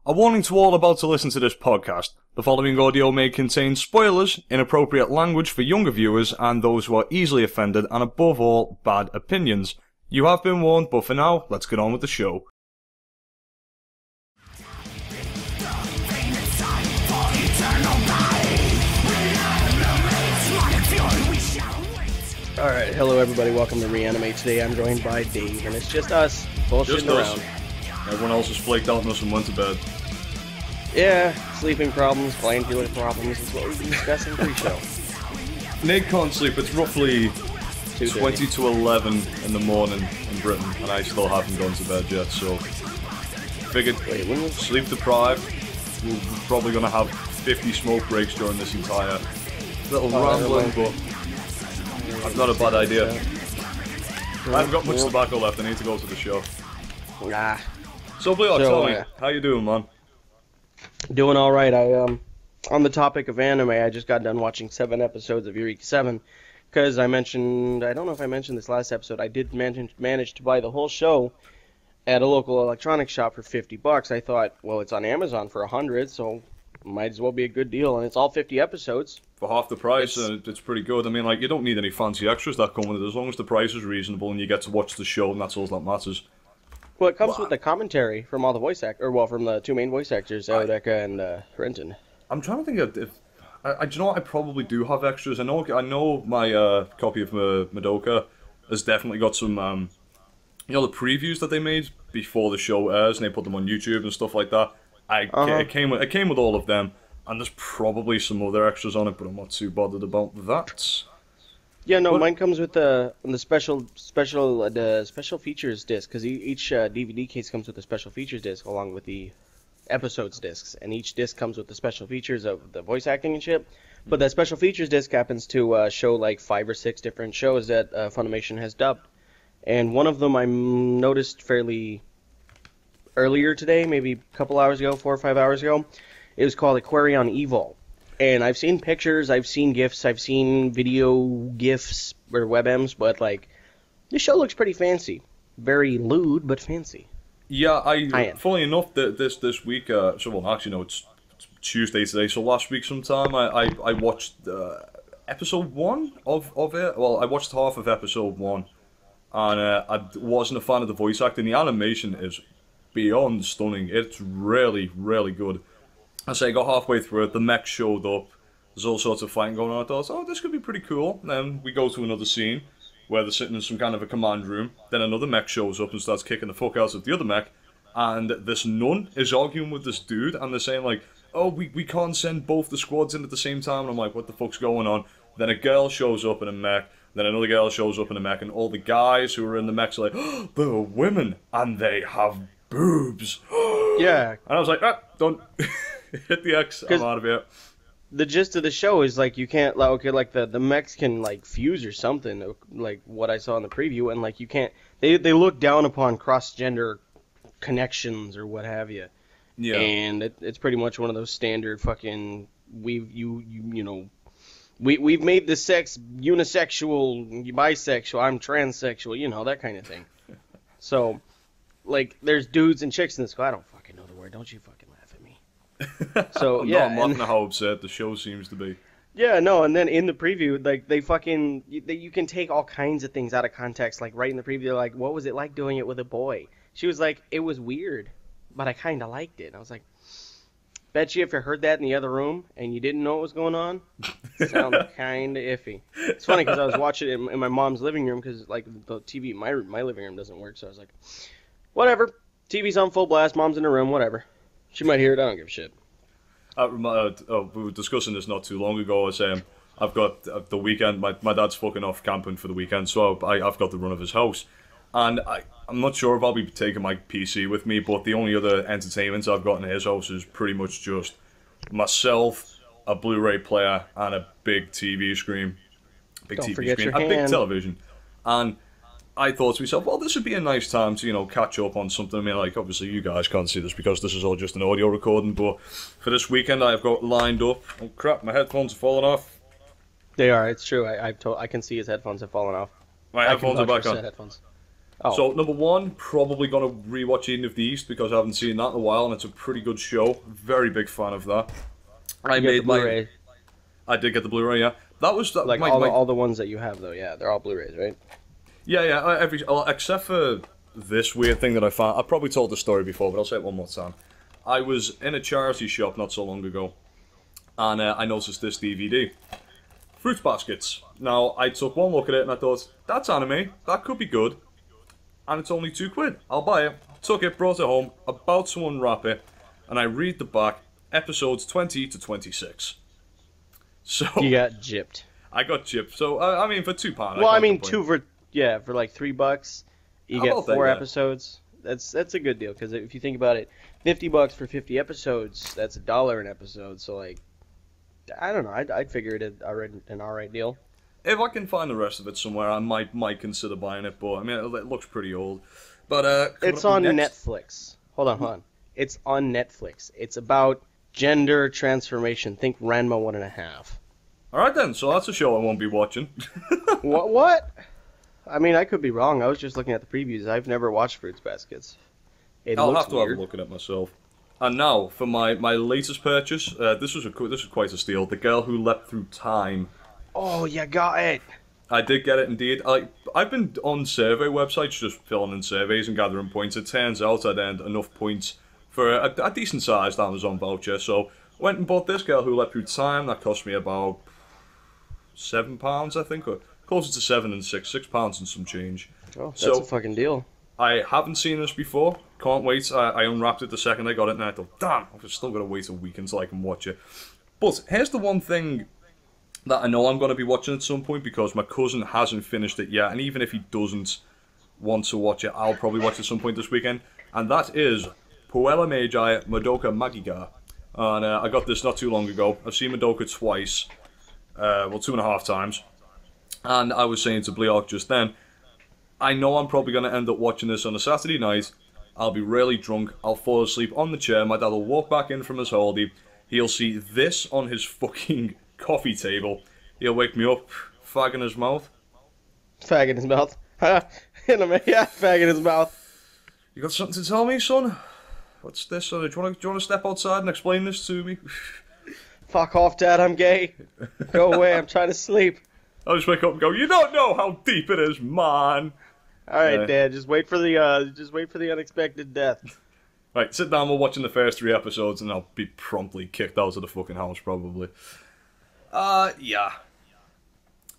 A warning to all about to listen to this podcast. The following audio may contain spoilers, inappropriate language for younger viewers, and those who are easily offended, and above all, bad opinions. You have been warned, but for now, let's get on with the show. Alright, hello everybody, welcome to Reanimate. Today I'm joined by Dave, and it's just us, bullshitting around. Everyone else has flaked out on us and went to bed. Yeah, sleeping problems, glandular problems is what we've been discussing pre-show. Nate can't sleep, it's roughly 20 to 11 in the morning in Britain, and I still haven't gone to bed yet, so... Figured, sleep deprived, we're probably going to have 50 smoke breaks during this entire little rambling, but... That's not a bad idea. I haven't got much tobacco left, I need to go to the show. Nah. So Bleeark, tell me, how you doing, man? Doing alright. On the topic of anime, I just got done watching 7 episodes of Eureka 7, because I mentioned, I don't know if I mentioned this last episode, I did manage to buy the whole show at a local electronics shop for $50. I thought, well, it's on Amazon for $100, so might as well be a good deal, and it's all 50 episodes. For half the price, it's pretty good. I mean, like, you don't need any fancy extras that come with it, as long as the price is reasonable and you get to watch the show, and that's all that matters. Well, it comes with the commentary from all the voice from the two main voice actors, Eureka and Renton. I'm trying to think of if... do you know what? I probably do have extras. I know my copy of Madoka has definitely got some, you know, the previews that they made before the show airs, and they put them on YouTube and stuff like that. It came with all of them, and there's probably some other extras on it, but I'm not too bothered about that. Yeah, no, mine comes with the special features disc, because each DVD case comes with a special features disc along with the episodes discs, and each disc comes with the special features of the voice acting and shit. But that special features disc happens to show like 5 or 6 different shows that Funimation has dubbed, and one of them I noticed fairly earlier today, maybe a couple hours ago, 4 or 5 hours ago. It was called Aquarion EVOL. And I've seen pictures, I've seen GIFs, I've seen video GIFs or WebMs, but like, this show looks pretty fancy. Very lewd, but fancy. Yeah, funnily enough, this week, it's Tuesday today, so last week sometime, I watched episode 1 of it. Well, I watched half of episode 1, and I wasn't a fan of the voice acting. The animation is beyond stunning. It's really, really good. I got halfway through it, the mech showed up, there's all sorts of fighting going on. I thought, oh, this could be pretty cool. And then we go to another scene where they're sitting in some kind of a command room. Then another mech shows up and starts kicking the fuck out of the other mech. And this nun is arguing with this dude, and they're saying like, oh, we can't send both the squads in at the same time. And I'm like, what the fuck's going on? Then a girl shows up in a mech, then another girl shows up in a mech, and all the guys who are in the mechs are like, oh, they're women, and they have boobs. Yeah. And I was like, don't... Hit the X, I'm out of here. The gist of the show is like you can't the mechs can like fuse or something, like what I saw in the preview, and like you can't they look down upon cross gender connections or what have you. Yeah. And it's pretty much one of those standard fucking we've made the sex unisexual, bisexual, I'm transsexual, you know, that kind of thing. So like there's dudes and chicks in this. I don't fucking know the word. Don't you fucking laugh at me. So I'm laughing at how upset the show seems to be. Yeah, no, and then in the preview, like you can take all kinds of things out of context. Like right in the preview, they're like, "What was it like doing it with a boy?" She was like, "It was weird, but I kind of liked it." And I was like, "Bet you if you heard that in the other room and you didn't know what was going on, it sounded kind of iffy." It's funny because I was watching it in my mom's living room because like the TV in my living room doesn't work, so I was like, "Whatever, TV's on full blast, mom's in her room, whatever." She might hear it, I don't give a shit. We were discussing this not too long ago. I was saying, I've got the weekend, my dad's fucking off camping for the weekend, so I've got the run of his house. And I'm not sure if I'll be taking my PC with me, but the only other entertainment I've got in his house is pretty much just myself, a Blu-ray player, and a big TV screen. A big television. And I thought to myself, well, this would be a nice time to, you know, catch up on something. I mean, like, obviously you guys can't see this because this is all just an audio recording, but for this weekend I've got lined up... Oh, crap, my headphones are falling off. They are, it's true. I can see his headphones have fallen off. My headphones are back on. Headphones. Oh, So, number one, probably going to rewatch Eden of the East because I haven't seen that in a while, and it's a pretty good show. Very big fan of that. you get the Blu-ray. I did get the Blu-ray, yeah. That was Like all the ones that you have, though, yeah, they're all Blu-rays, right? Yeah. Except for this weird thing that I found. I probably told the story before, but I'll say it one more time. I was in a charity shop not so long ago, and I noticed this DVD. Fruit baskets. Now, I took one look at it and I thought, that's anime, that could be good. And it's only £2. I'll buy it. Took it, brought it home, about to unwrap it, and I read the back, episodes 20 to 26. So you got gypped. I got gypped. So I mean, for £2. Well, I mean, for like $3, you get 4 episodes. That's a good deal because if you think about it, $50 for 50 episodes, that's $1 an episode. So like, I don't know. I'd figure it an alright deal. If I can find the rest of it somewhere, I might consider buying it. But I mean, it looks pretty old. But it's on Netflix. Hold on. It's on Netflix. It's about gender transformation. Think Ranma 1.5. All right then. So that's a show I won't be watching. What? I mean, I could be wrong. I was just looking at the previews. I've never watched Fruits Baskets. I'll have to have a look at it myself. And now for my latest purchase. This was quite a steal. The Girl Who Leapt Through Time. Oh, you got it. I did get it indeed. I've been on survey websites just filling in surveys and gathering points. It turns out I'd earned enough points for a decent sized Amazon voucher. So went and bought this Girl Who Leapt Through Time. That cost me about £7, I think, or closer to £7 and £6 and some change. Oh, that's a fucking deal. I haven't seen this before. Can't wait. I unwrapped it the second I got it, and I thought, damn, I've still got to wait a week until I can watch it. But here's the one thing that I know I'm going to be watching at some point because my cousin hasn't finished it yet, and even if he doesn't want to watch it, I'll probably watch it at some point this weekend, and that is Puella Magi Madoka Magica. And I got this not too long ago. I've seen Madoka twice, 2.5 times, and I was saying to Bleeark just then, I know I'm probably going to end up watching this on a Saturday night. I'll be really drunk, I'll fall asleep on the chair, my dad will walk back in from his holiday, he'll see this on his fucking coffee table. He'll wake me up, fag in his mouth. Fag in his mouth? Yeah, fag in his mouth. You got something to tell me, son? What's this? Do you want to step outside and explain this to me? Fuck off, Dad, I'm gay. Go away, I'm trying to sleep. I'll just wake up and go, you don't know how deep it is, man. Alright, Dad, just wait for the unexpected death. Right, sit down, we're watching the first 3 episodes and I'll be promptly kicked out of the fucking house, probably. Yeah.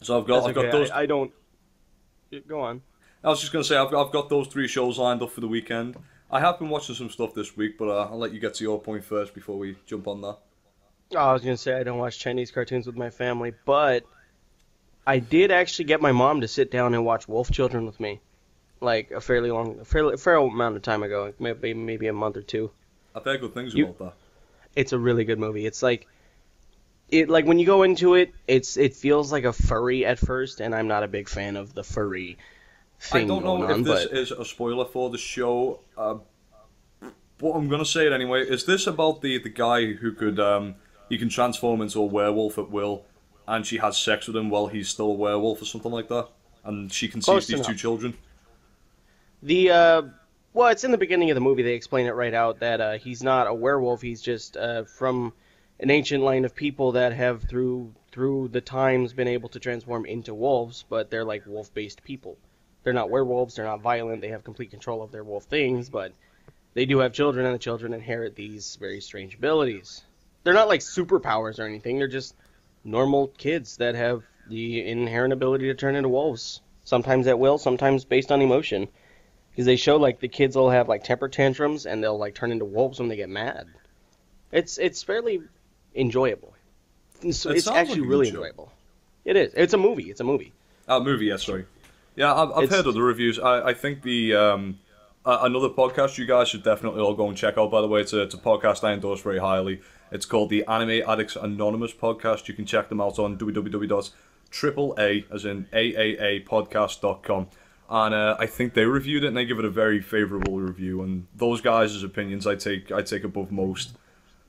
So I've got those. I don't. Go on. I was just gonna say I've got those 3 shows lined up for the weekend. I have been watching some stuff this week, but I'll let you get to your point first before we jump on that. Oh, I was gonna say I don't watch Chinese cartoons with my family, but I did actually get my mom to sit down and watch Wolf Children with me, like a fair amount of time ago, maybe a month or 2. I've heard good things about that. It's a really good movie. It's like when you go into it, it feels like a furry at first, and I'm not a big fan of the furry thing. I don't know if this is a spoiler for the show, but I'm gonna say it anyway. Is this about the guy who could he can transform into a werewolf at will, and she has sex with him while he's still a werewolf or something like that, and she conceives these 2 children? Well, it's in the beginning of the movie. They explain it right out that he's not a werewolf. He's just from an ancient line of people that have through the times been able to transform into wolves, but they're like wolf-based people. They're not werewolves, they're not violent, they have complete control of their wolf things, but they do have children, and the children inherit these very strange abilities. They're not like superpowers or anything, they're just normal kids that have the inherent ability to turn into wolves. Sometimes at will, sometimes based on emotion. Because they show like the kids will have like temper tantrums, and they'll like turn into wolves when they get mad. It's fairly enjoyable. So it's actually like really enjoyable. It is. It's a movie. Movie, yeah, sorry. Yeah, I've heard other reviews. I think the another podcast you guys should definitely all go and check out, by the way. It's a podcast I endorse very highly. It's called the Anime Addicts Anonymous podcast. You can check them out on www.AAA, as in AAApodcast.com. And I think they reviewed it, and they give it a very favourable review. And those guys' opinions I take above most.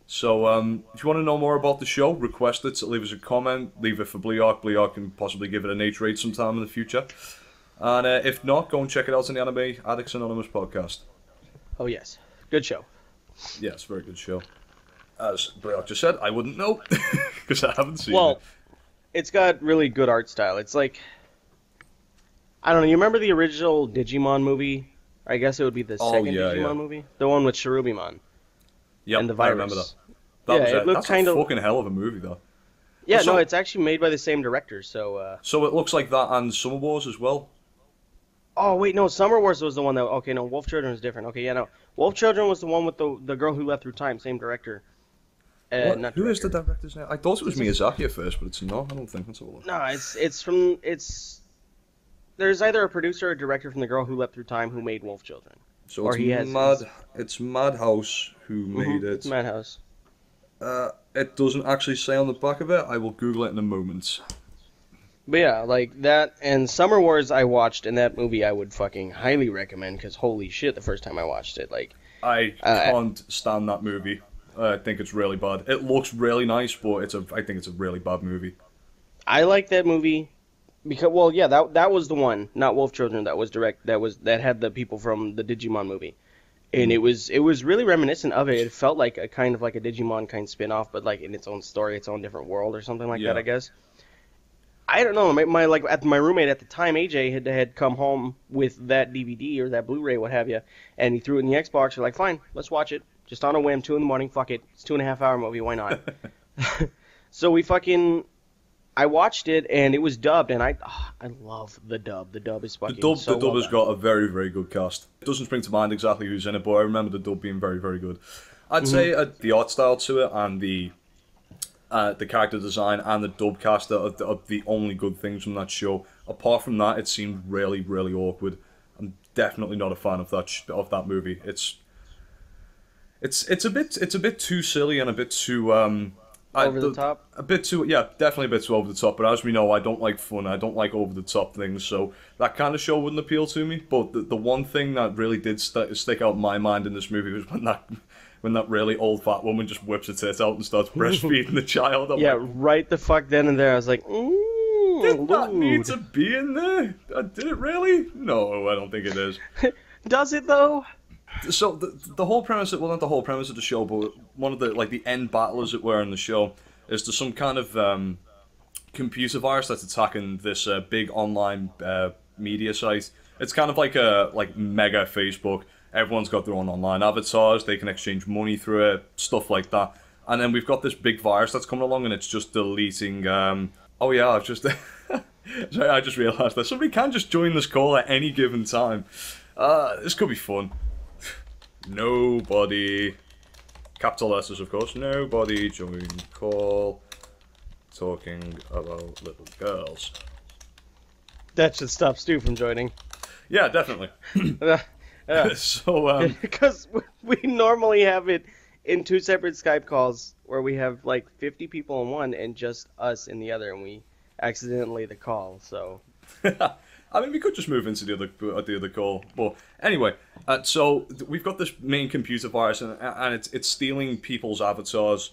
So, if you want to know more about the show, request it, leave us a comment, leave it for Bleeark. Bleeark can possibly give it an H rate sometime in the future. And if not, go and check it out on the Anime Addicts Anonymous podcast. Oh, yes. Good show. Yes, very good show. As Bleeark just said, I wouldn't know, because I haven't seen it. Well, it's got really good art style. It's like, I don't know, you remember the original Digimon movie? I guess it would be the second Digimon movie? The one with Cherubimon. Yep, and the virus. I remember that. It looked that's kind a of... fucking hell of a movie, though. Yeah, no, it's actually made by the same director, so... So it looks like that and Summer Wars as well? Oh, wait, no, Summer Wars was the one that... Okay, no, Wolf Children is different. Okay, yeah, no. Wolf Children was the one with the girl who left through time, same director. Who is the director's name? I thought it was Miyazaki at first, but it's not. I don't think that's all. No, it's from... There's either a producer or a director from the girl who left through time who made Wolf Children. So it's Madhouse who made it. It's Madhouse. It doesn't actually say on the back of it. I will Google it in a moment. But yeah, like that, and Summer Wars I watched, and that movie I would fucking highly recommend, because holy shit, the first time I watched it, like... I can't stand that movie. I think it's really bad. It looks really nice, but I think it's a really bad movie. I like that movie, because, well, yeah, that was the one, not Wolf Children, that had the people from the Digimon movie. And it was really reminiscent of it. It felt like a kind of like a Digimon kind of spin-off, but like in its own story, its own different world or something like that, I guess. I don't know. My roommate at the time, AJ, had come home with that DVD or that Blu-ray, what have you, and he threw it in the Xbox. You're like, fine, let's watch it. Just on a whim, 2 a.m, fuck it. It's a 2.5-hour movie, why not? So I watched it, and it was dubbed, and I love the dub. The dub is fucking The dub has got a very, very good cast. It doesn't spring to mind exactly who's in it, but I remember the dub being very, very good. I'd say the art style to it and the character design and the dub cast are the only good things from that show. Apart from that, it seemed really, really awkward. I'm definitely not a fan of that movie. It's a bit too silly and a bit too over the top. A bit too, yeah, definitely a bit too over the top. But as we know, I don't like fun. I don't like over the top things. So that kind of show wouldn't appeal to me. But the one thing that really did stick out in my mind in this movie was when that really old fat woman just whips her tits out and starts breastfeeding the child. I'm like, right the fuck then and there. I was like, did that need to be in there? Did it really? No, I don't think it is. Does it though? So the whole premise, well, not the whole premise of the show, but one of the end battle, as it were, in the show is there's some kind of computer virus that's attacking this big online media site. It's kind of like a mega Facebook. Everyone's got their own online avatars. They can exchange money through it, stuff like that. And then we've got this big virus that's coming along, and it's just deleting. Oh yeah, I've just. Sorry, I just realised that somebody can just join this call at any given time. This could be fun. Nobody, capital letters of course, nobody join call talking about little girls. That should stop Stu from joining. Yeah, definitely. Yeah. So, because we normally have it in 2 separate Skype calls where we have like 50 people in one and just us in the other, and we accidentally the call, so... I mean, we could just move into the other call. But anyway, so we've got this main computer virus, and it's stealing people's avatars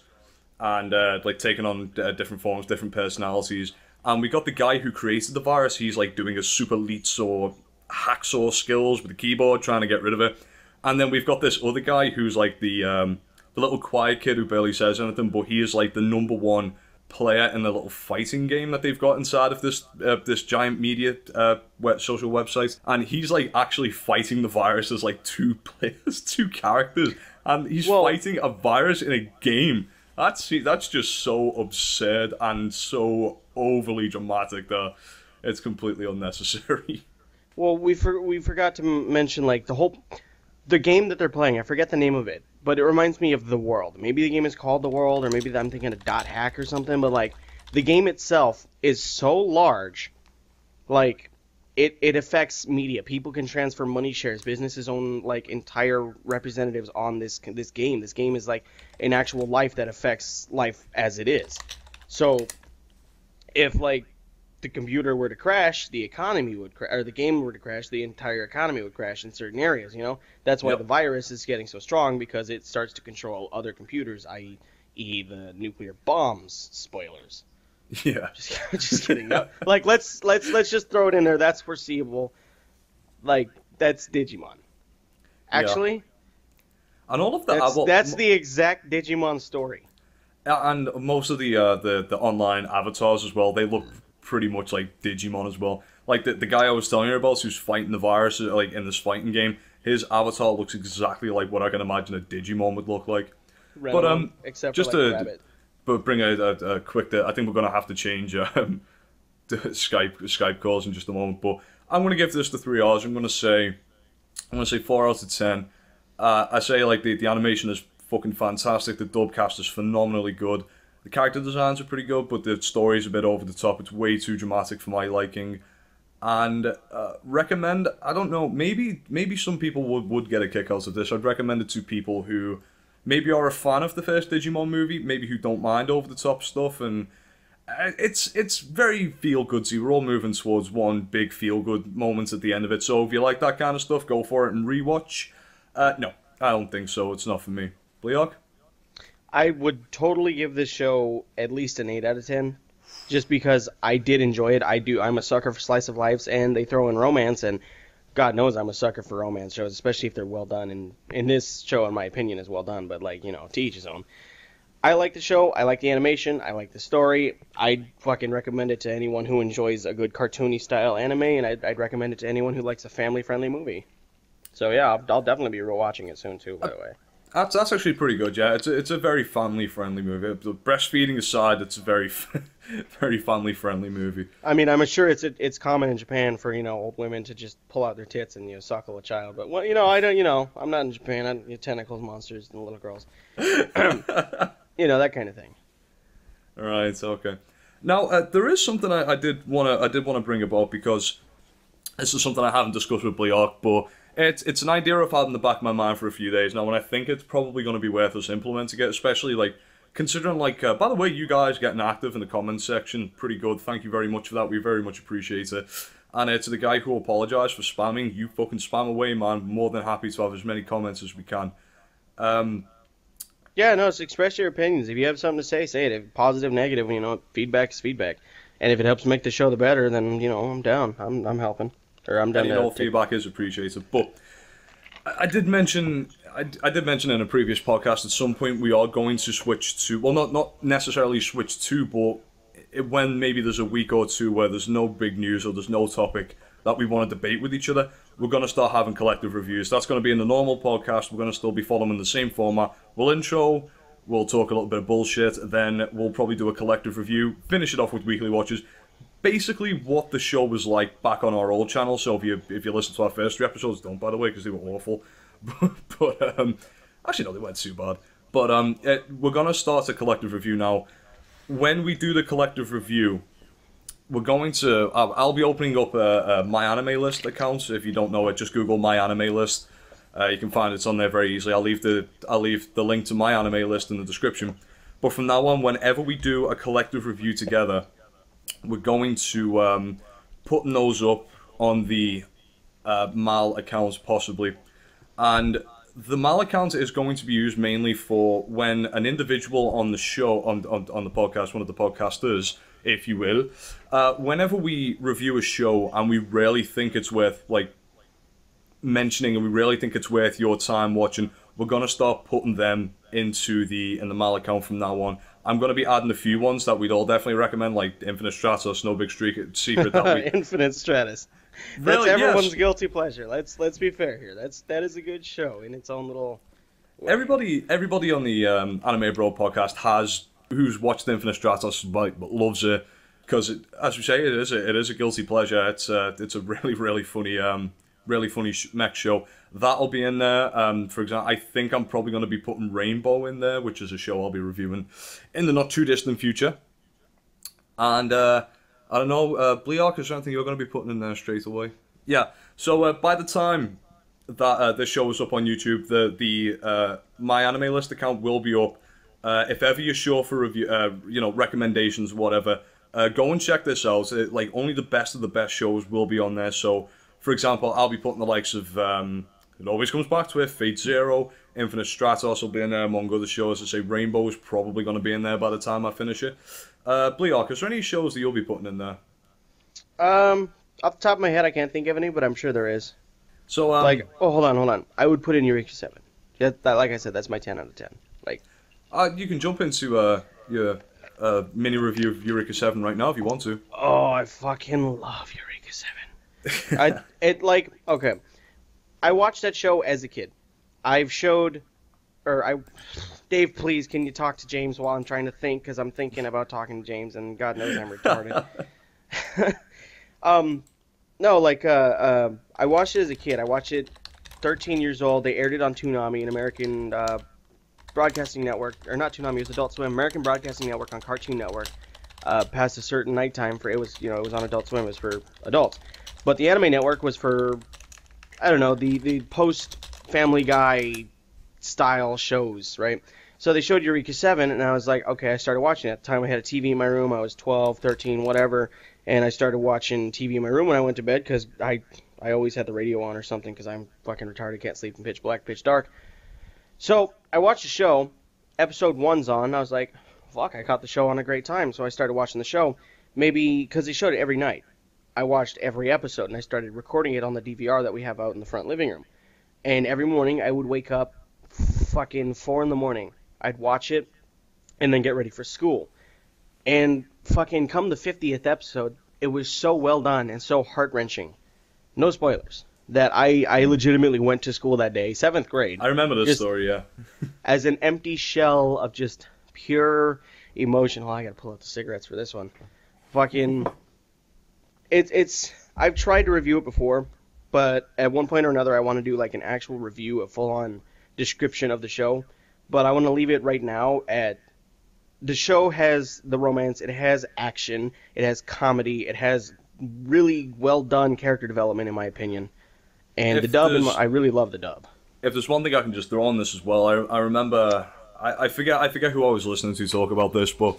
and taking on different forms, different personalities. And we got the guy who created the virus. He's doing a super elite hacksaw skills with the keyboard, trying to get rid of it. And then we've got this other guy who's the little quiet kid who barely says anything, but he is the #1 player in the little fighting game that they've got inside of this giant media social website, and he's actually fighting the virus as 2 players, 2 characters, and he's fighting a virus in a game. That's just so absurd and so overly dramatic that it's completely unnecessary. Well, we forgot to mention the game that they're playing. I forget the name of it, but it reminds me of The World. Maybe the game is called The World, or maybe I'm thinking of Dot Hack or something, but the game itself is so large, it affects media. People can transfer money shares. Businesses own entire representatives on this game. This game is an actual life that affects life as it is. So if the computer were to crash, the economy would crash, or the game were to crash, the entire economy would crash in certain areas, That's why the virus is getting so strong, because it starts to control other computers, i.e. the nuclear bombs. Spoilers. Yeah. Just kidding. No, like let's just throw it in there. That's foreseeable. Like that's Digimon. Actually, and all of the that's the exact Digimon story. And most of the online avatars as well, they look pretty much like Digimon as well. Like the guy I was telling you about who's fighting the virus like in this fighting game, his avatar looks exactly like what I can imagine a Digimon would look like. But except just for like rabbit. But bring a quick. I think we're gonna have to change the Skype calls in just a moment. But I'm gonna give this the 3 R's. I'm gonna say 4 out of 10. I say like the animation is fucking fantastic. The dub cast is phenomenally good. The character designs are pretty good, but the story's a bit over the top. It's way too dramatic for my liking. And recommend. I don't know. Maybe some people would get a kick out of this. I'd recommend it to people who maybe are a fan of the first Digimon movie, maybe who don't mind over the top stuff, and it's very feel goodsy. We're all moving towards one big feel good moment at the end of it. So if you like that kind of stuff, go for it and rewatch. No, I don't think so. It's not for me. Bleeark? I would totally give this show at least an 8 out of 10, just because I did enjoy it. I'm a sucker for slice of lives, and they throw in romance, and God knows I'm a sucker for romance shows, especially if they're well done. And this show, in my opinion, is well done, but like, to each his own. I like the show. I like the animation. I like the story. I'd fucking recommend it to anyone who enjoys a good cartoony style anime, and I'd recommend it to anyone who likes a family-friendly movie. So yeah, I'll definitely be rewatching it soon too, by the way. That's actually pretty good, yeah. It's a very family-friendly movie. The breastfeeding aside, it's a very very family-friendly movie. I mean, I'm sure it's common in Japan for old women to just pull out their tits and suckle a child. But I don't. I'm not in Japan. Tentacles, monsters, and little girls. That kind of thing. All right, okay. Now there is something I did want to bring about, because this is something I haven't discussed with Bleeark, but it's an idea I've had in the back of my mind for a few days now, and I think it's probably going to be worth us implementing it, especially like considering by the way, you guys getting active in the comments section, pretty good. Thank you very much for that. We very much appreciate it. And to the guy who apologized for spamming, you fucking spam away, man. More than happy to have as many comments as we can. Yeah, no, so express your opinions. If you have something to say it. If positive, negative, feedback is feedback. And if it helps make the show the better, then, I'm down. I'm helping. Or I'm down. All feedback is appreciated. But I did mention in a previous podcast at some point we are going to switch to, well, not necessarily switch to, but when maybe there's a week or two where there's no big news or there's no topic that we want to debate with each other, we're going to start having collective reviews. That's going to be in the normal podcast. We're going to still be following the same format. We'll intro, we'll talk a little bit of bullshit, then we'll probably do a collective review, finish it off with weekly watches. Basically what the show was like back on our old channel. So if you listen to our first 3 episodes, don't, by the way, because they were awful. but actually no, they weren't too bad. But we're going to start a collective review now. When we do the collective review, we're going to... I'll be opening up a My Anime List account. If you don't know it, just Google My Anime List. You can find it's on there very easily. I'll leave the link to My Anime List in the description. But from now on, whenever we do a collective review together, we're going to putting those up on the MAL accounts possibly. And the MAL account is going to be used mainly for when an individual on the show, on the podcast, one of the podcasters, if you will, whenever we review a show and we really think it's worth mentioning and we really think it's worth your time watching, we're going to start putting them in the MAL account from now on. I'm going to be adding a few ones that we'd all definitely recommend, like Infinite Stratos, No Big Secret. Infinite Stratus. That's really, everyone's guilty pleasure. Let's be fair here. That is a good show in its own little way. Everybody on the Anime Bro podcast who's watched Infinite Stratos loves it, because as we say, it is a guilty pleasure. It's a really funny mech show. That'll be in there. For example, I think I'm probably going to be putting Rainbow in there, which is a show I'll be reviewing in the not too distant future. And I don't know, Bleeark, is there anything you're going to be putting in there straight away? Yeah. So by the time that this show is up on YouTube, the My Anime List account will be up. If ever you're sure for review, recommendations, whatever, go and check this out. Only the best of the best shows will be on there. So, for example, I'll be putting the likes of it always comes back to it. Fate Zero, Infinite Stratos will be in there, among other shows. I say Rainbow is probably going to be in there by the time I finish it. Bleeark, is there any shows that you'll be putting in there? Off the top of my head, I can't think of any, but I'm sure there is. So, hold on. I would put in Eureka 7. Yeah, like I said, that's my 10 out of 10. Like, you can jump into your mini review of Eureka 7 right now if you want to. Oh, I fucking love Eureka 7. Okay. I watched that show as a kid. Dave, please, can you talk to James while I'm trying to think? Because I'm thinking about talking to James, and God knows I'm retarded. I watched it as a kid. I watched it 13 years old. They aired it on Toonami, an American broadcasting network. Or not Toonami, it was Adult Swim. American Broadcasting Network on Cartoon Network. Past a certain nighttime it was on Adult Swim. It was for adults. But the Anime Network was for, I don't know, the post-Family Guy style shows, right? So they showed Eureka 7, and I was like, okay, I started watching it. At the time, I had a TV in my room. I was 12, 13, whatever, and I started watching TV in my room when I went to bed, because I always had the radio on or something, because I'm fucking retarded, can't sleep in pitch black, pitch dark. So I watched the show. Episode 1's on. I was like, fuck, I caught the show on a great time, so I started watching the show. Maybe because they showed it every night. I watched every episode, and I started recording it on the DVR that we have out in the front living room. And every morning, I would wake up fucking 4 in the morning. I'd watch it, and then get ready for school. And fucking come the 50th episode, it was so well done and so heart-wrenching. No spoilers. That I legitimately went to school that day, 7th grade. I remember this story, yeah. As an empty shell of just pure emotion. Oh, I gotta pull out the cigarettes for this one. Fucking... I've tried to review it before, but at one point or another I want to do like an actual review, a full-on description of the show. But I want to leave it right now at... The show has the romance, it has action, it has comedy, it has really well-done character development, in my opinion. And the dub, I really love the dub. If there's one thing I can just throw on this as well, I remember... I forget who I was listening to talk about this, but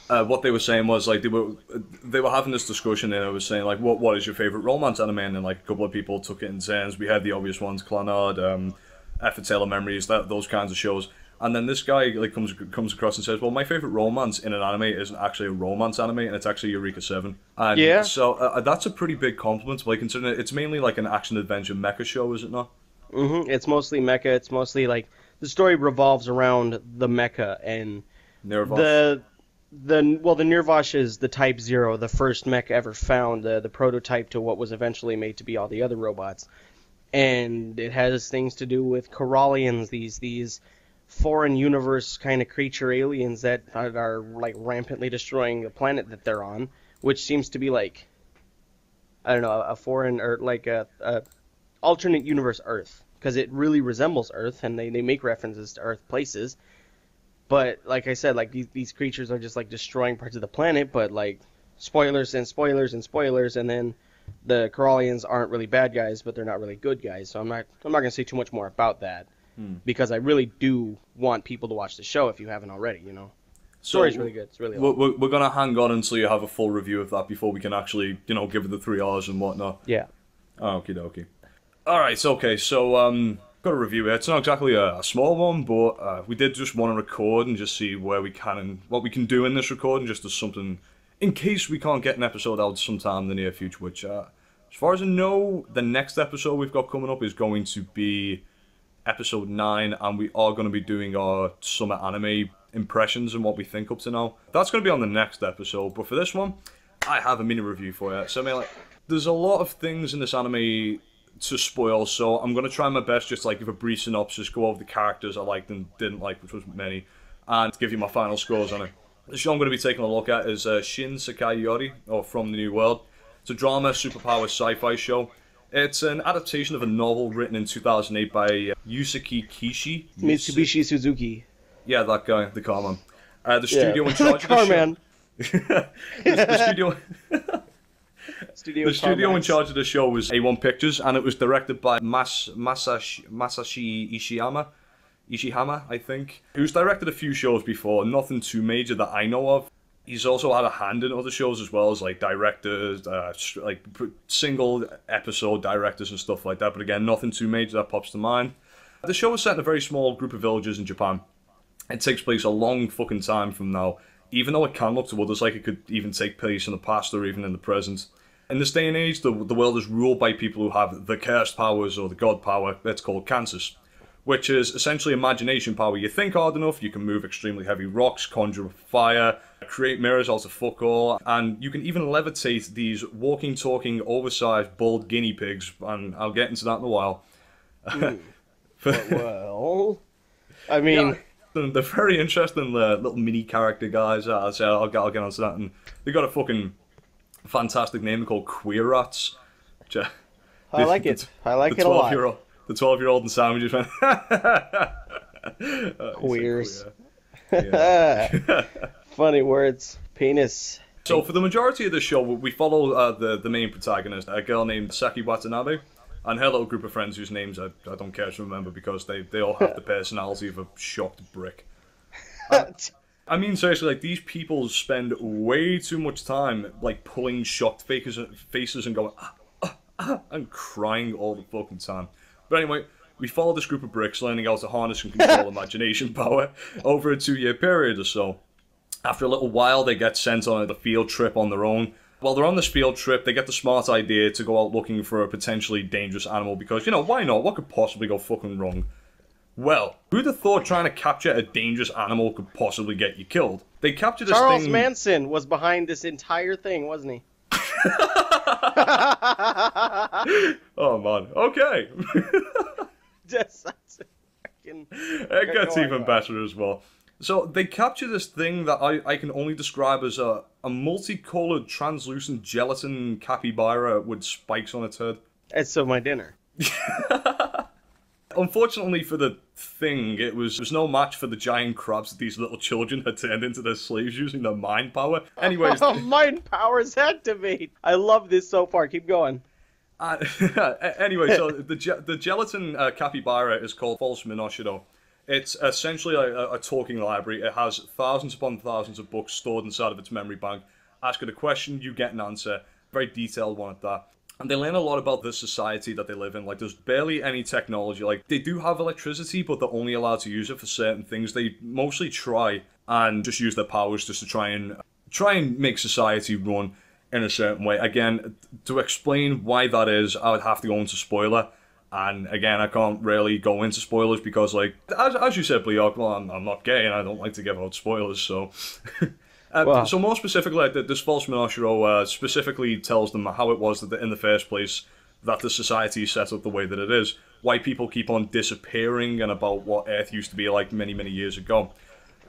what they were saying was, like, they were having this discussion, and it was saying, like, what is your favourite romance anime? And then, like, a couple of people took it in turns. We had the obvious ones, Clannad, F for Tale of Memories, those kinds of shows. And then this guy like comes across and says, well, my favourite romance in an anime isn't actually a romance anime, and it's actually Eureka 7. And yeah. So that's a pretty big compliment, like, considering it's mainly like an action-adventure mecha show, is it not? Mm-hmm. It's mostly mecha. It's mostly like the story revolves around the mecha and Nirvash. the Nirvash is the Type 0, the first mecha ever found, the prototype to what was eventually made to be all the other robots. And it has things to do with Corallians, these foreign universe kind of creature aliens that are like rampantly destroying the planet that they're on, which seems to be like, I don't know, a foreign or like a alternate universe Earth, because it really resembles Earth, and they make references to Earth places. But like I said, like these creatures are just like destroying parts of the planet, but like spoilers and spoilers and spoilers, and then the Corallians aren't really bad guys, but they're not really good guys. So I'm not gonna say too much more about that. Because I really do want people to watch the show if you haven't already, you know. Story's really good. It's really we're going to hang on until you have a full review of that before we can actually, you know, give it the 3 hours and whatnot. Yeah. Okie dokie. Alright, okay, so, got a review here. It's not exactly a small one, but we did just want to record and just see where we can and what we can do in this recording, just as something, in case we can't get an episode out sometime in the near future, which, as far as I know, the next episode we've got coming up is going to be episode 9, and we are going to be doing our summer anime impressions and what we think up to now. That's going to be on the next episode, but for this one, I have a mini review for you. So I mean, like, there's a lot of things in this anime to spoil, so I'm going to try my best just like give a brief synopsis, go over the characters I liked and didn't like, which was many, and give you my final scores on it. The show I'm going to be taking a look at is Shinsekai Yori, or From the New World. It's a drama, superpower sci-fi show. It's an adaptation of a novel written in 2008 by Yusuke Kishi. Mitsubishi Suzuki. Yeah, that guy, the car man. The studio in charge of the show... man. The studio in charge of the show was A1 Pictures, and it was directed by Masashi Ishihama, I think, who's directed a few shows before, nothing too major that I know of. He's also had a hand in other shows as well as like directors, like single episode directors and stuff like that. But again, nothing too major that pops to mind. The show is set in a very small group of villages in Japan. It takes place a long fucking time from now. even though it can look to others like it could even take place in the past or even in the present. In this day and age, the world is ruled by people who have the cursed powers or the god power. It's called Kansas, which is essentially imagination power. You think hard enough, you can move extremely heavy rocks, conjure up fire, create mirrors out of fuck all, and you can even levitate these walking, talking, oversized, bald guinea pigs, and I'll get into that in a while. Well, I mean... Yeah, they're very interesting little mini character guys. I'll get onto that, and they got a fucking fantastic name called Queer Rats. I like it. I like it a lot. The 12-year-old and Sam just went, queers. Yeah. Funny words. Penis. So for the majority of the show, we follow the main protagonist, a girl named Saki Watanabe, and her little group of friends whose names I don't care to remember because they all have the personality of a shocked brick. I mean, seriously, like, these people spend way too much time, like, pulling shocked faces and going, and crying all the fucking time. But anyway, we follow this group of bricks learning how to harness and control imagination power over a 2-year period or so. After a little while, they get sent on a field trip on their own. While they're on this field trip, they get the smart idea to go out looking for a potentially dangerous animal because, you know, why not? What could possibly go fucking wrong? Well, who'd have thought trying to capture a dangerous animal could possibly get you killed? They captured this Charles thing... Manson was behind this entire thing, wasn't he? Oh, man. Okay. It gets even better as well. So they capture this thing that I can only describe as a multicolored translucent gelatin capybara with spikes on its head. It's so my dinner. Unfortunately for the thing, it was no match for the giant crabs that these little children had turned into their slaves using their mind power. Anyways, mind powers activate. I love this so far. Keep going. Anyway, so the gelatin capybara is called False Minoshido. It's essentially a talking library. It has thousands upon thousands of books stored inside of its memory bank. Ask it a question, you get an answer. Very detailed one at that. And they learn a lot about the society that they live in. Like, there's barely any technology. Like, they do have electricity, but they're only allowed to use it for certain things. They mostly try and just use their powers just to try and make society run in a certain way. Again, to explain why that is, I would have to go into spoiler. And again, I can't really go into spoilers because, like, as you said, Bleeark, well, I'm not gay and I don't like to give out spoilers, so... Wow. So more specifically, this False Minoshido specifically tells them how it was that in the first place that the society is set up the way that it is, why people keep on disappearing, and about what Earth used to be like many, many years ago.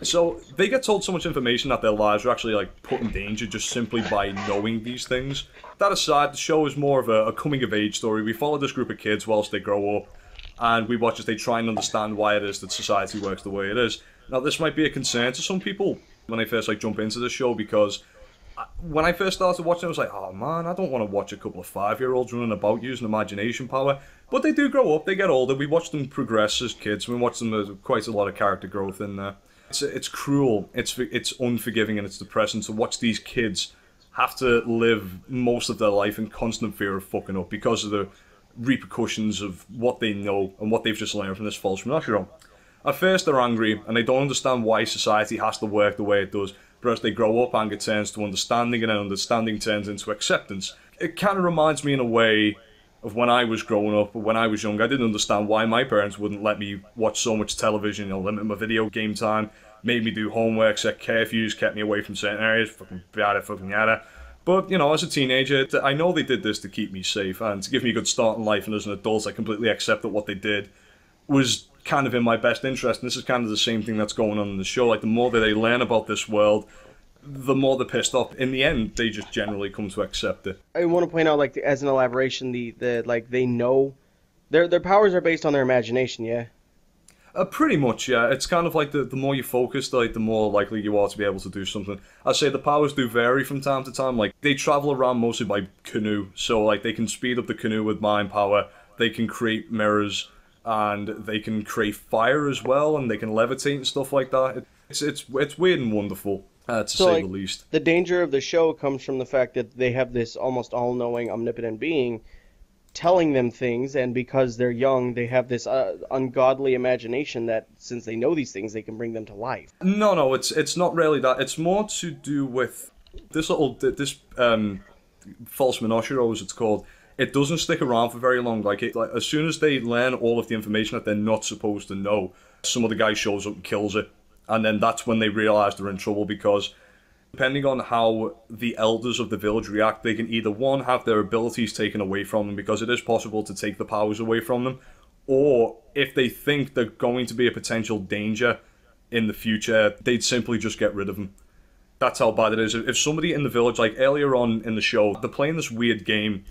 So they get told so much information that their lives are actually like put in danger just simply by knowing these things. That aside, the show is more of a coming-of-age story. We follow this group of kids whilst they grow up, and we watch as they try and understand why it is that society works the way it is. Now, this might be a concern to some people when I first jump into the show, because when I first started watching, I was like, oh man, I don't want to watch a couple of 5-year-olds running about using imagination power. But they do grow up, they get older, we watch them progress as kids, we watch them with quite a lot of character growth in there. It's cruel, it's unforgiving, and it's depressing to watch these kids have to live most of their life in constant fear of fucking up because of the repercussions of what they know and what they've just learned from this False Minoshido. At first they're angry, and they don't understand why society has to work the way it does, but as they grow up, anger turns to understanding, and then understanding turns into acceptance. It kind of reminds me in a way of when I was growing up, when I was young. I didn't understand why my parents wouldn't let me watch so much television, you know, limit my video game time, made me do homework, set curfews, kept me away from certain areas, fucking yada. But, you know, as a teenager, I know they did this to keep me safe, and to give me a good start in life, and as an adult, I completely accept that what they did was kind of in my best interest, and this is kind of the same thing that's going on in the show. Like, the more that they learn about this world, the more they're pissed off. In the end, they just generally come to accept it. I want to point out, like, as an elaboration, like, they know their powers are based on their imagination, yeah? Pretty much, yeah. It's kind of like the more you focus, like, the more likely you are to be able to do something. I'd say the powers do vary from time to time. Like, they travel around mostly by canoe, so, like, they can speed up the canoe with mind power, they can create mirrors, and they can create fire as well, and they can levitate and stuff like that. It's weird and wonderful, to say the least. The danger of the show comes from the fact that they have this almost all-knowing, omnipotent being telling them things, and because they're young, they have this ungodly imagination that since they know these things, they can bring them to life. No, it's not really that. It's more to do with this false Minoshiro, as it's called. It doesn't stick around for very long. Like as soon as they learn all of the information that they're not supposed to know, some other guy shows up and kills it, and then that's when they realize they're in trouble, because depending on how the elders of the village react, they can either, one, have their abilities taken away from them, because it is possible to take the powers away from them, or if they think they're going to be a potential danger in the future, they'd simply just get rid of them. That's how bad it is. If somebody in the village, like earlier on in the show, they're playing this weird game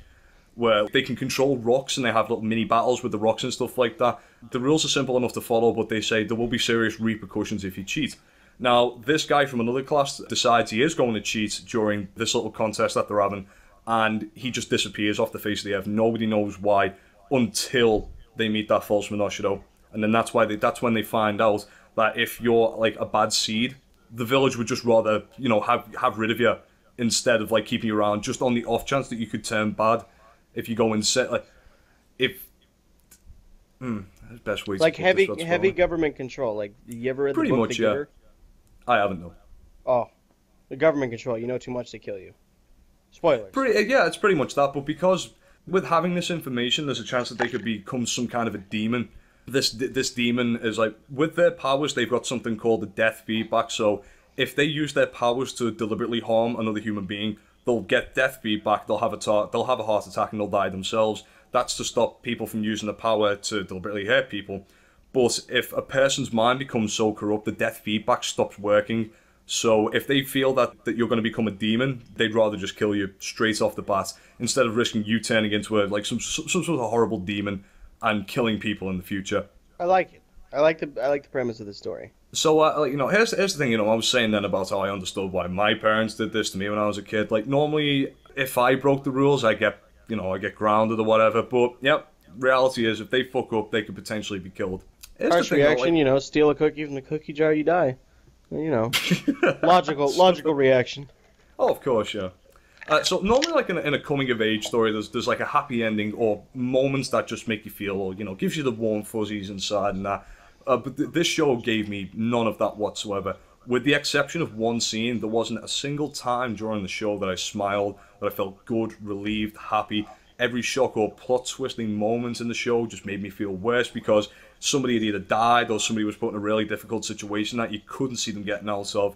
where they can control rocks and they have little mini battles with the rocks and stuff like that. The rules are simple enough to follow, but they say there will be serious repercussions if you cheat. Now, this guy from another class decides he is going to cheat during this little contest that they're having, and he just disappears off the face of the earth. Nobody knows why until they meet that false Minoshiro. And then that's when they find out that if you're like a bad seed, the village would just rather, you know, have rid of you instead of like keeping you around, just on the off chance that you could turn bad if you go and set that's the best way to like put this, heavy government control. Like, you ever read pretty the book much, The yeah. Giver? I haven't, no. Oh, the government control. You know too much, to kill you. Spoilers. Yeah, it's pretty much that. But because with having this information, there's a chance that they could become some kind of a demon. This demon is like, with their powers, they've got something called the death feedback. So if they use their powers to deliberately harm another human being, they'll get death feedback. They'll have a heart attack and they'll die themselves. That's to stop people from using the power to deliberately hurt people. But if a person's mind becomes so corrupt, the death feedback stops working. So if they feel that you're going to become a demon, they'd rather just kill you straight off the bat, instead of risking you turning into some sort of horrible demon and killing people in the future. I like it. I like the premise of the story. So, here's the thing, I was saying then about how I understood why my parents did this to me when I was a kid. Like, normally, if I broke the rules, I get grounded or whatever. But, yep, reality is, if they fuck up, they could potentially be killed. Harsh reaction, steal a cookie from the cookie jar, you die. Logical reaction. Oh, of course, yeah. So normally, like in a coming of age story, there's like a happy ending or moments that just make you feel, gives you the warm fuzzies inside and that. But this show gave me none of that whatsoever. With the exception of one scene, there wasn't a single time during the show that I smiled, that I felt good, relieved, happy. Every shock or plot twisting moment in the show just made me feel worse, because somebody had either died or somebody was put in a really difficult situation that you couldn't see them getting out of.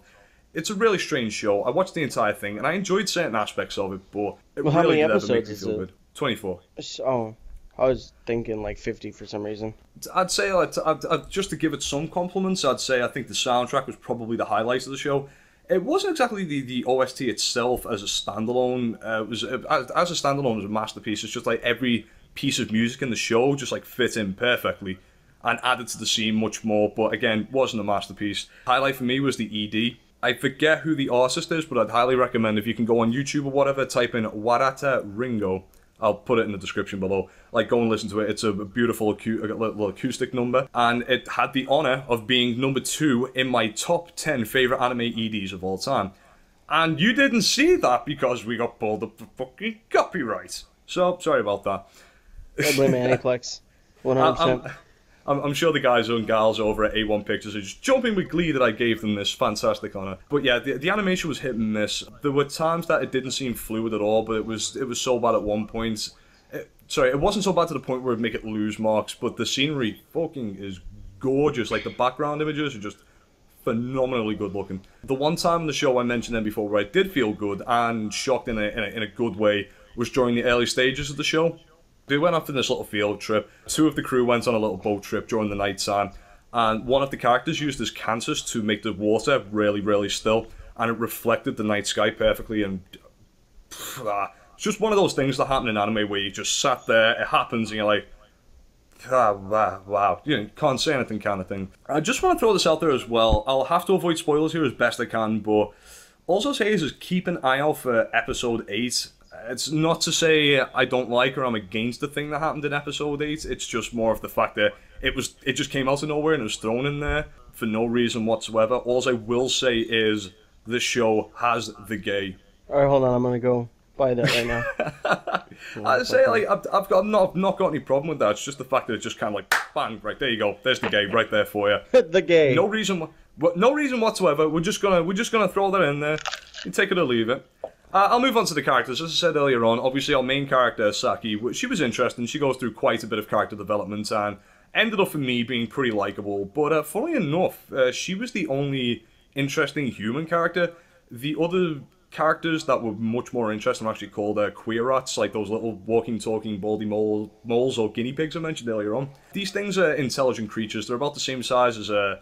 It's a really strange show. I watched the entire thing and I enjoyed certain aspects of it, but it how really many did ever episodes make me is feel it? good. 24. Oh, I was thinking like 50 for some reason. I'd say, just to give it some compliments, I'd say I think the soundtrack was probably the highlight of the show. It wasn't exactly the OST itself as a standalone. As a standalone, it was a masterpiece. It's just like every piece of music in the show just like fit in perfectly and added to the scene much more. But again, wasn't a masterpiece. Highlight for me was the ED. I forget who the artist is, but I'd highly recommend, if you can go on YouTube or whatever, type in Warata Ringo. I'll put it in the description below. Like, go and listen to it. It's a beautiful little acoustic number, and it had the honor of being number 2 in my top 10 favorite anime EDs of all time. And you didn't see that because we got pulled up for fucking copyright. So, sorry about that. I blame Aniplex. 100%. I'm sure the guys and gals over at A1 Pictures are just jumping with glee that I gave them this fantastic honor. But yeah, the animation was hit and miss. There were times that it didn't seem fluid at all, but it was so bad at one point. It wasn't so bad to the point where it'd make it lose marks, but the scenery fucking is gorgeous. Like, the background images are just phenomenally good looking. The one time in the show I mentioned them before where I did feel good and shocked in a good way was during the early stages of the show. They went off on this little field trip. 2 of the crew went on a little boat trip during the night time, and one of the characters used his cantus to make the water really, really still, and it reflected the night sky perfectly. And it's just one of those things that happen in anime where you just sat there, it happens, and you're like, wow, can't say anything kind of thing. I just want to throw this out there as well. I'll have to avoid spoilers here as best I can, but also say is keep an eye out for episode 8. It's not to say I don't like or I'm against the thing that happened in episode 8. It's just more of the fact that it just came out of nowhere and it was thrown in there for no reason whatsoever. All I will say is this show has the gay. Alright, hold on, I'm gonna go buy that right now. I'd say like I've not got any problem with that. It's just the fact that it's just kind of like bang, right there you go. There's the gay right there for you. The gay. No reason whatsoever. We're just gonna throw that in there. You take it or leave it. I'll move on to the characters. As I said earlier on, obviously our main character, Saki, she was interesting. She goes through quite a bit of character development and ended up for me being pretty likable. But funnily enough, she was the only interesting human character. The other characters that were much more interesting were actually called queerats, like those little walking, talking, baldy moles or guinea pigs I mentioned earlier on. These things are intelligent creatures. They're about the same size as a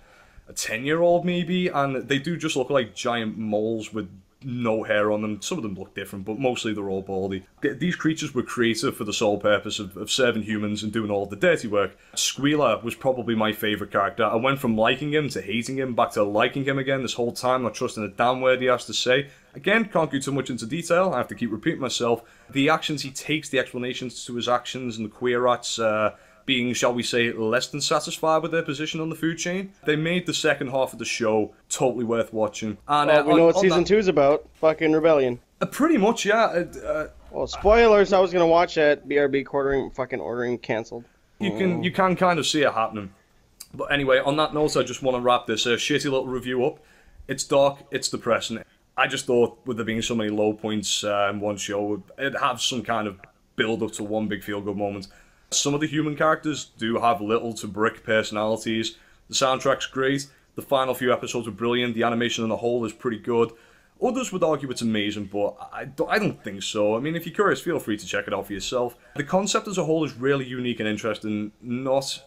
10-year-old maybe, and they do just look like giant moles with no hair on them. Some of them look different, but mostly they're all baldy. These creatures were created for the sole purpose of serving humans and doing all the dirty work. Squealer was probably my favourite character. I went from liking him to hating him, back to liking him again this whole time, not trusting a damn word he has to say. Again, can't go too much into detail, I have to keep repeating myself. The actions he takes, the explanations to his actions, and the queerats being, shall we say, less than satisfied with their position on the food chain. They made the second half of the show totally worth watching. And we know what season 2's about. Fucking rebellion. Pretty much, yeah. Well, spoilers. I was gonna watch that. BRB ordering cancelled. You can kind of see it happening. But anyway, on that note, I just want to wrap this shitty little review up. It's dark. It's depressing. I just thought, with there being so many low points in one show, it'd have some kind of build up to one big feel good moment. Some of the human characters do have little to brick personalities. The soundtrack's great. The final few episodes are brilliant. The animation on the whole is pretty good. Others would argue it's amazing, but I don't think so. I mean, if you're curious, feel free to check it out for yourself. The concept as a whole is really unique and interesting. Not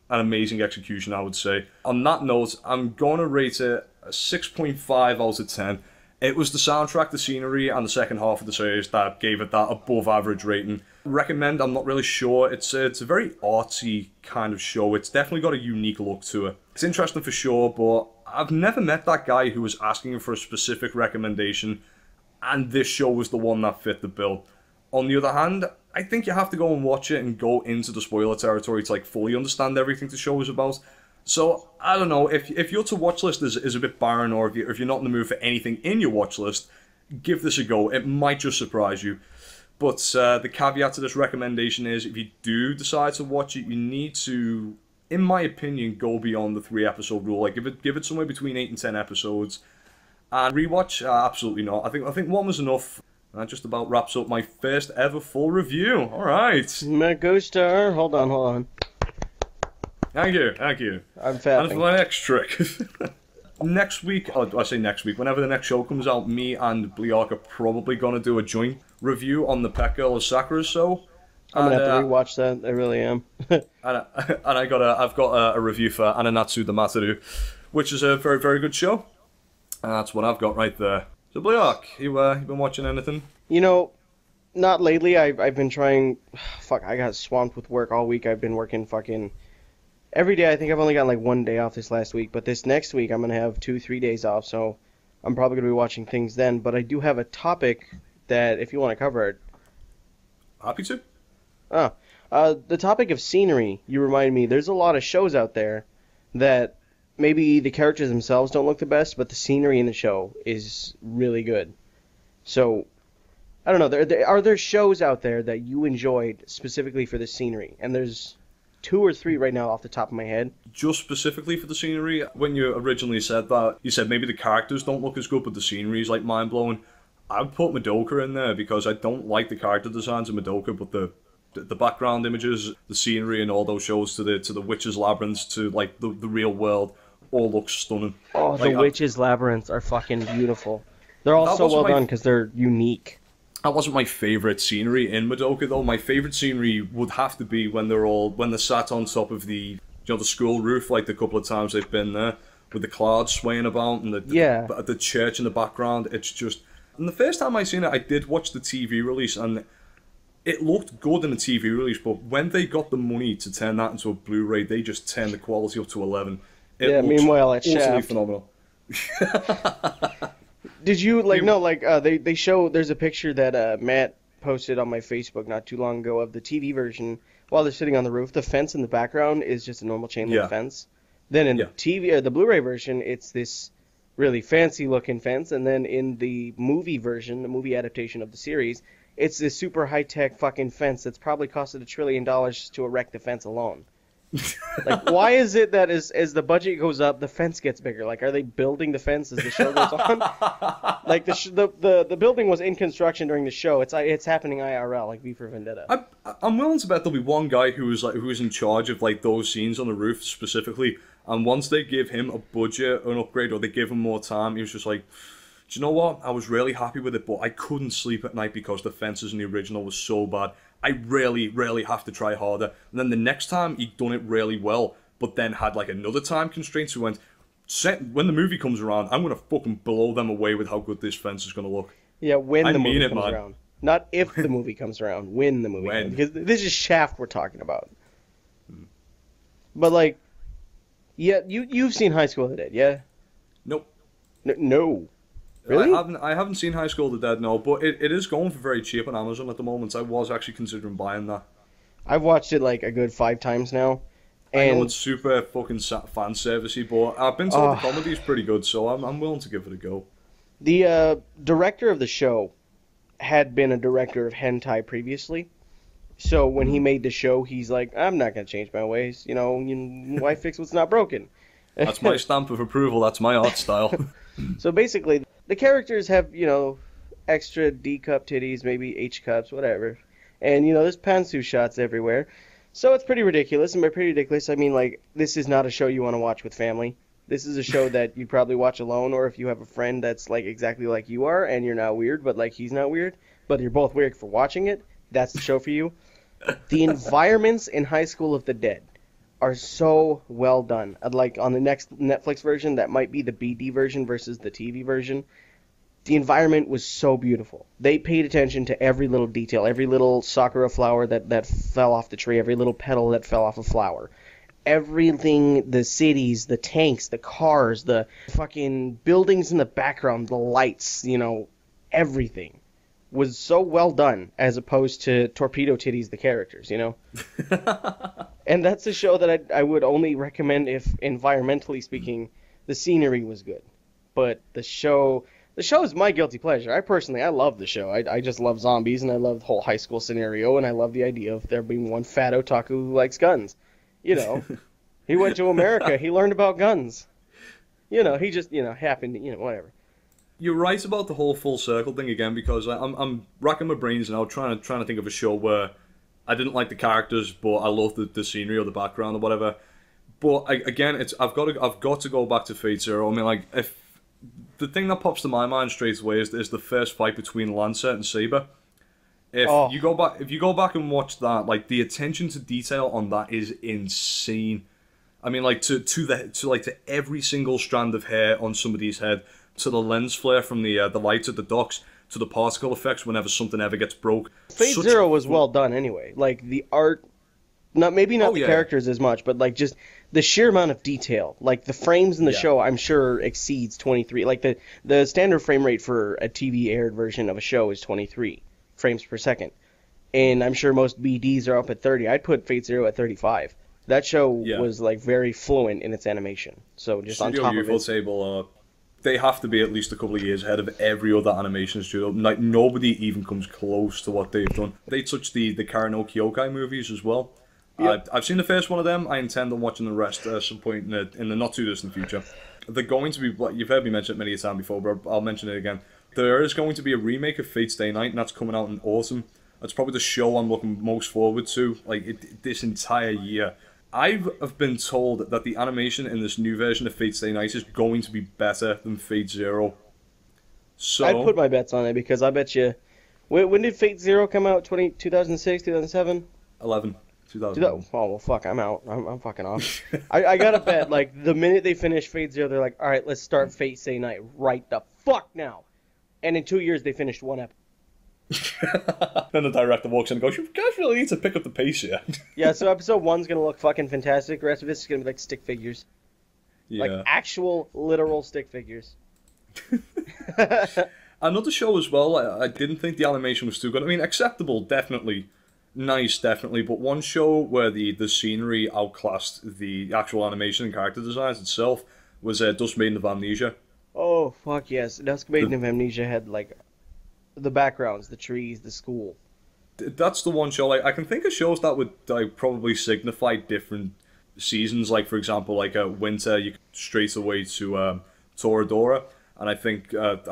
an amazing execution, I would say. On that note, I'm going to rate it a 6.5 out of 10. It was the soundtrack, the scenery, and the second half of the series that gave it that above average rating. Recommend, I'm not really sure. It's a very artsy kind of show. It's definitely got a unique look to it. It's interesting for sure, but I've never met that guy who was asking for a specific recommendation, and this show was the one that fit the bill. On the other hand, I think you have to go and watch it and go into the spoiler territory to like fully understand everything the show is about. So, I don't know, if your to-watch list is a bit barren, or if you're not in the mood for anything in your watch list, give this a go. It might just surprise you. But the caveat to this recommendation is, if you do decide to watch it, you need to, in my opinion, go beyond the 3-episode rule. Like, give it somewhere between 8 and 10 episodes. And rewatch? Absolutely not. I think one was enough. That just about wraps up my first ever full review. Alright. Megostar. Hold on. Thank you. I'm fapping. And for my next trick. Next week, I say next week, whenever the next show comes out, me and Bleeark are probably going to do a joint review on the Pet Girl of Sakura show. I'm going to have to rewatch that, I really am. I've got a review for Ananatsu the Mataru, which is a very, very good show. And that's what I've got right there. So Bleeark, you been watching anything? You know, not lately. I've been trying... Fuck, I got swamped with work all week. I've been working fucking... Every day. I think I've only got like 1 day off this last week, but this next week I'm going to have 2-3 days off, so I'm probably going to be watching things then. But I do have a topic that, if you want to cover it... Happy to. The topic of scenery, you remind me, there's a lot of shows out there that maybe the characters themselves don't look the best, but the scenery in the show is really good. So, I don't know, are there shows out there that you enjoyed specifically for the scenery? And there's 2 or 3 right now off the top of my head. Just specifically for the scenery, when you originally said that, you said maybe the characters don't look as good, but the scenery is like mind-blowing. I'd put Madoka in there because I don't like the character designs of Madoka, but the background images, the scenery, and all those shows to the Witch's Labyrinth, to like the real world, all look stunning. Oh, like, the Witch's Labyrinths are fucking beautiful. They're all so well done because they're unique. That wasn't my favourite scenery in Madoka though. My favourite scenery would have to be when they're sat on top of the school roof, like the couple of times they've been there, with the clouds swaying about and the church in the background. It's just... And the first time I seen it, I did watch the TV release, and it looked good in the TV release, but when they got the money to turn that into a Blu-ray, they just turned the quality up to 11. Meanwhile at utterly Shaft. Phenomenal. Did you, they show, there's a picture that Matt posted on my Facebook not too long ago of the TV version while they're sitting on the roof. The fence in the background is just a normal chain link fence. Then in the Blu-ray version, it's this really fancy looking fence, and then in the movie version, the movie adaptation of the series, it's this super high-tech fucking fence that's probably costed $1 trillion just to erect the fence alone. Like, why is it that as the budget goes up, the fence gets bigger? Like, are they building the fence as the show goes on? Like, the building was in construction during the show. It's happening IRL, like V for Vendetta. I'm willing to bet there'll be one guy who was in charge of like those scenes on the roof specifically, and once they give him a budget, an upgrade, or they give him more time, he was just like, do you know what? I was really happy with it, but I couldn't sleep at night because the fences in the original was so bad. I really, really have to try harder. And then the next time, he'd done it really well, but then had like another time constraint. So he went, when the movie comes around, I'm going to fucking blow them away with how good this fence is going to look. Yeah, when the movie comes around. Not if the movie comes around, when the movie comes. Because this is Shaft we're talking about. But like, yeah, you've seen High School of the Dead, yeah? Nope. No. Really? I haven't seen High School of the Dead, no, but it is going for very cheap on Amazon at the moment. I was actually considering buying that. I've watched it like a good 5 times now. And I know it's super fucking fan servicey, but I've been told the comedy's pretty good, so I'm willing to give it a go. The director of the show had been a director of hentai previously, so when he made the show, he's like, I'm not gonna change my ways. You know, why fix what's not broken? That's my stamp of approval. That's my art style. So basically, the characters have, extra D cup titties, maybe H cups, whatever. And, there's pantsuit shots everywhere. So it's pretty ridiculous. And by pretty ridiculous, I mean, like, this is not a show you want to watch with family. This is a show that you'd probably watch alone, or if you have a friend that's, like, exactly like you are, and you're not weird, but, like, he's not weird, but you're both weird for watching it, that's the show for you. The environments in High School of the Dead are so well done. Like, on the next Netflix version, that might be the BD version versus the TV version. The environment was so beautiful. They paid attention to every little detail, every little sakura flower that fell off the tree, every little petal that fell off a flower. Everything, the cities, the tanks, the cars, the fucking buildings in the background, the lights, everything was so well done, as opposed to Torpedo Titties, the characters, And that's a show that I would only recommend if, environmentally speaking, the scenery was good. But the show is my guilty pleasure. I love the show. I just love zombies, and I love the whole high school scenario, and I love the idea of there being one fat otaku who likes guns. He went to America. He learned about guns. He just, happened, whatever. You're right about the whole full circle thing again, because I'm racking my brains now trying to think of a show where I didn't like the characters, but I loved the scenery or the background or whatever. But again, I've got to go back to Fate Zero. I mean, like, if the thing that pops to my mind straight away is the first fight between Lancer and Saber. If you go back and watch that, like, the attention to detail on that is insane. I mean, like, to every single strand of hair on somebody's head, to the lens flare from the lights at the docks, to the particle effects whenever something ever gets broke. Fate Zero was well done anyway. Like, the art, not the characters as much, but like just the sheer amount of detail. Like, the frames in the show, I'm sure, exceeds 23. Like, the standard frame rate for a TV aired version of a show is 23 frames per second. And I'm sure most BDs are up at 30. I'd put Fate Zero at 35. That show was, like, very fluent in its animation. So just Studio on top of it... Table, they have to be at least a couple of years ahead of every other animation studio. Like, nobody even comes close to what they've done. They touched the Karen no Kyokai movies as well. Yep. I've seen the first one of them. I intend on watching the rest at some point in the not too distant future. They're going to be, you've heard me mention it many a time before, but I'll mention it again. There is going to be a remake of Fate's Day Night, and that's coming out in autumn. That's probably the show I'm looking most forward to, like, this entire year. I've been told that the animation in this new version of Fate's Day Night is going to be better than Fate Zero. So I'd put my bets on it, because I bet you... When did Fate Zero come out? 2006, 2007? 11. 2011. Oh, well, fuck, I'm out. I'm fucking off. I gotta bet, like, the minute they finish Fate Zero, they're like, alright, let's start Fate Day Night right the fuck now. And in 2 years, they finished one episode. Then the director walks in and goes, you guys really need to pick up the pace here. Yeah, so episode 1's gonna look fucking fantastic. The rest of it's gonna be like stick figures. Yeah. Like actual, literal stick figures. Another show as well, I didn't think the animation was too good. I mean, acceptable, definitely. Nice, definitely. But one show where the scenery outclassed the actual animation and character designs itself was Dusk, Maiden of Amnesia. Oh, fuck yes. Dusk, Maiden of Amnesia had, like, the backgrounds, the trees, the school. That's the one show. Like, I can think of shows that would like probably signify different seasons. Like, for example, like winter, you go straight away to Toradora, and I think of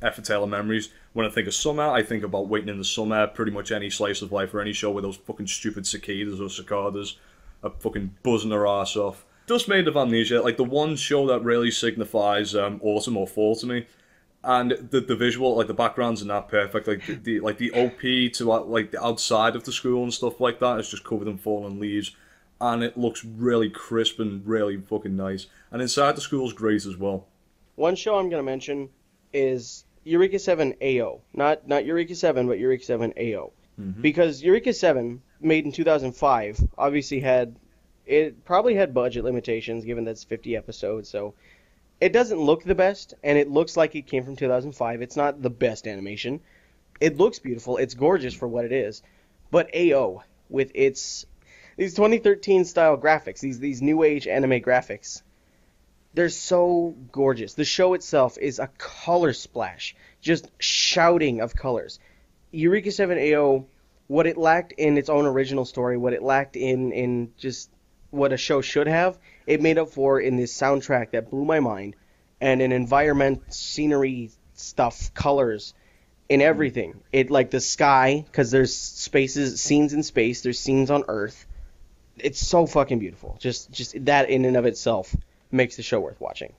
Effort Tale of Memories. When I think of summer, I think about Waiting in the Summer. Pretty much any slice of life or any show where those fucking stupid cicadas or cicadas are fucking buzzing their ass off. Just made of Amnesia, like the one show that really signifies autumn or fall to me. And the visual, like the backgrounds and that perfect, like the OP to like the outside of the school and stuff like that is just covered in fallen leaves, and it looks really crisp and really fucking nice. And inside the school's great as well. One show I'm gonna mention is Eureka 7 AO, not Eureka 7, but Eureka 7 AO, because Eureka 7, made in 2005, obviously probably had budget limitations given that it's 50 episodes, so. It doesn't look the best, and it looks like it came from 2005. It's not the best animation. It looks beautiful. It's gorgeous for what it is. But AO, with these 2013 style graphics, these new age anime graphics, they're so gorgeous. The show itself is a color splash, just shouting of colors. Eureka 7 AO, what it lacked in its own original story, what it lacked in just what a show should have, it made up for in this soundtrack that blew my mind, and in environment, scenery stuff, colors, in everything. It like the sky, because there's scenes in space, there's scenes on Earth. It's so fucking beautiful. Just that in and of itself makes the show worth watching.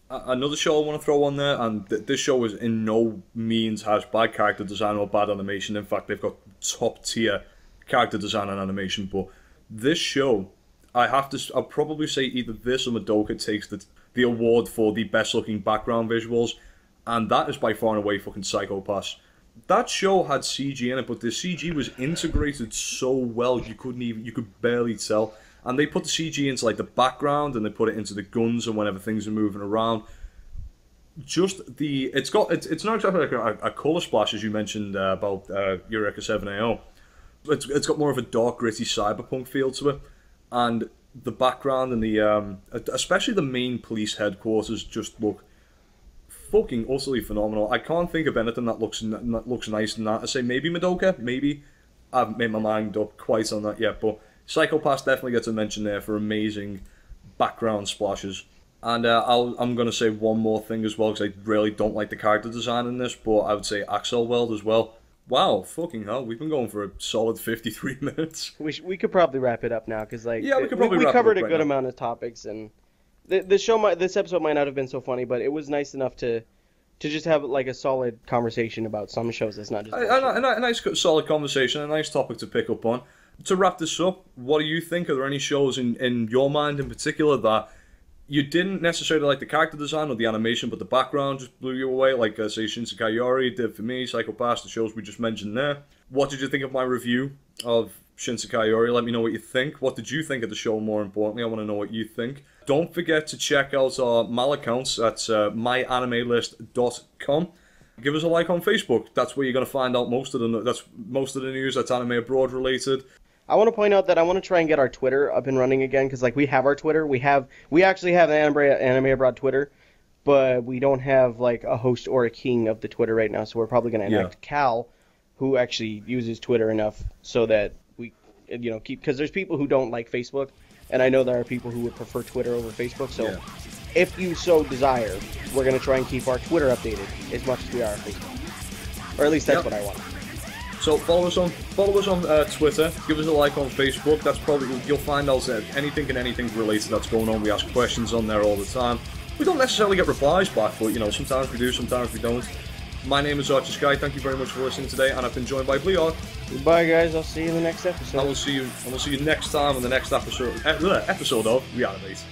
Another show I want to throw on there, and this show is in no means has bad character design or bad animation. In fact, they've got top tier character design and animation. But this show, I'll probably say either this or Madoka takes the award for the best looking background visuals, and that is by far and away fucking Psycho Pass. That show had CG in it, but the CG was integrated so well you could barely tell. And they put the CG into like the background, and they put it into the guns and whenever things are moving around. It's not exactly like a color splash as you mentioned about Eureka 7AO. It's got more of a dark, gritty cyberpunk feel to it. And the background and the especially the main police headquarters just look fucking utterly phenomenal. I can't think of anything that looks nice in that. I say maybe Madoka, maybe I haven't made my mind up quite on that yet, but Psycho Pass definitely gets a mention there for amazing background splashes. And I'm going to say one more thing as well, because I really don't like the character design in this, but I would say Axel World as well. Wow, fucking hell, we've been going for a solid 53 minutes. We could probably wrap it up now, because like, yeah, we covered a good amount of topics, and this episode might not have been so funny, but it was nice enough to just have like a solid conversation about some shows that's not just a nice solid conversation, a nice topic to pick up on. To wrap this up, what do you think? Are there any shows in your mind in particular that you didn't necessarily like the character design or the animation, but the background just blew you away, like say Shinsekai Yori did for me, Psycho Pass, the shows we just mentioned there? What did you think of my review of Shinsekai Yori? Let me know what you think. What did you think of the show, more importantly? I want to know what you think. Don't forget to check out our Mal accounts at myanimelist.com. Give us a like on Facebook. That's where you're going to find out most of the news that's anime abroad related. I want to point out that I want to try and get our Twitter up and running again, because like we have our Twitter, we actually have an Anime Abroad Twitter, but we don't have like a host or a king of the Twitter right now, so we're probably going to enact Cal, who actually uses Twitter enough so that we keep, because there's people who don't like Facebook, and I know there are people who would prefer Twitter over Facebook, so if you so desire, we're going to try and keep our Twitter updated as much as we are on Facebook, or at least that's what I want. So follow us on Twitter, give us a like on Facebook. That's probably, you'll find out anything related that's going on. We ask questions on there all the time. We don't necessarily get replies back, but sometimes we do, sometimes we don't. My name is Skye. Thank you very much for listening today, and I've been joined by Bleeark. Goodbye, guys. I'll see you in the next episode. I will see you next time on the next episode of Reanimate.